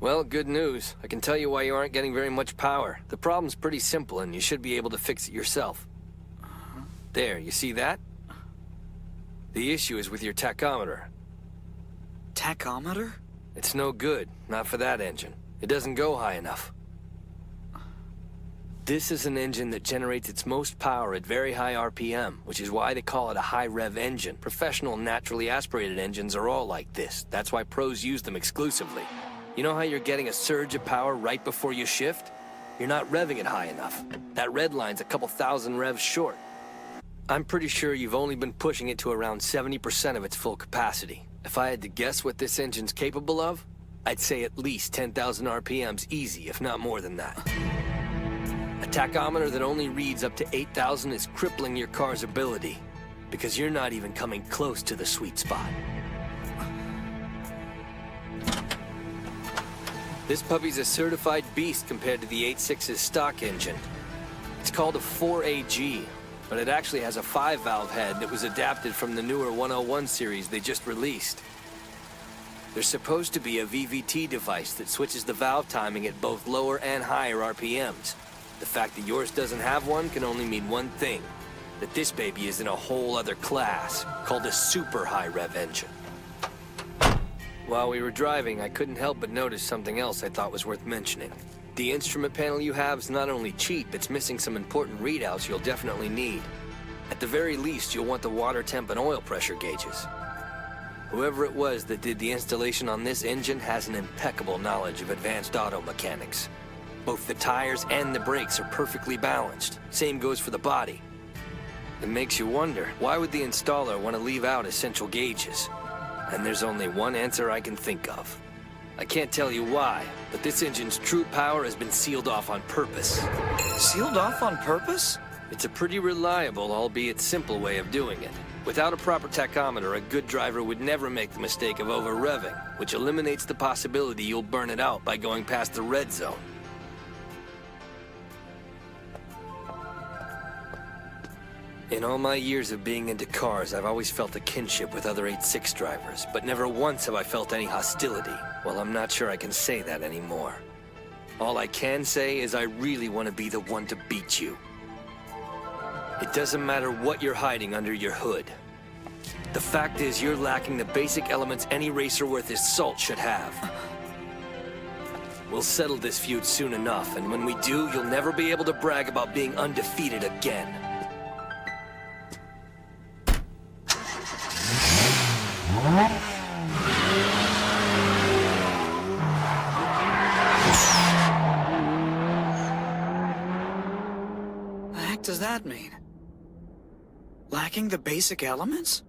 Well, good news. I can tell you why you aren't getting very much power. The problem's pretty simple, and you should be able to fix it yourself. There, you see that? The issue is with your tachometer. Tachometer? It's no good, not for that engine. It doesn't go high enough. This is an engine that generates its most power at very high RPM, which is why they call it a high-rev engine. Professional naturally aspirated engines are all like this. That's why pros use them exclusively. You know how you're getting a surge of power right before you shift? You're not revving it high enough. That red line's a couple thousand revs short. I'm pretty sure you've only been pushing it to around 70% of its full capacity. If I had to guess what this engine's capable of, I'd say at least 10,000 RPMs easy, if not more than that. A tachometer that only reads up to 8,000 is crippling your car's ability, because you're not even coming close to the sweet spot. This puppy's a certified beast compared to the 8.6's stock engine. It's called a 4AG, but it actually has a 5-valve head that was adapted from the newer 101 series they just released. There's supposed to be a VVT device that switches the valve timing at both lower and higher RPMs. The fact that yours doesn't have one can only mean one thing, that this baby is in a whole other class, called a super high rev engine. While we were driving, I couldn't help but notice something else I thought was worth mentioning. The instrument panel you have is not only cheap, it's missing some important readouts you'll definitely need. At the very least, you'll want the water temp and oil pressure gauges. Whoever it was that did the installation on this engine has an impeccable knowledge of advanced auto mechanics. Both the tires and the brakes are perfectly balanced. Same goes for the body. It makes you wonder, why would the installer want to leave out essential gauges? And there's only one answer I can think of. I can't tell you why, but this engine's true power has been sealed off on purpose. Sealed off on purpose? It's a pretty reliable, albeit simple way of doing it. Without a proper tachometer, a good driver would never make the mistake of over-revving, which eliminates the possibility you'll burn it out by going past the red zone. In all my years of being into cars, I've always felt a kinship with other 8.6 drivers, but never once have I felt any hostility. Well, I'm not sure I can say that anymore. All I can say is I really want to be the one to beat you. It doesn't matter what you're hiding under your hood. The fact is, you're lacking the basic elements any racer worth his salt should have. We'll settle this feud soon enough, and when we do, you'll never be able to brag about being undefeated again. The heck does that mean? Lacking the basic elements?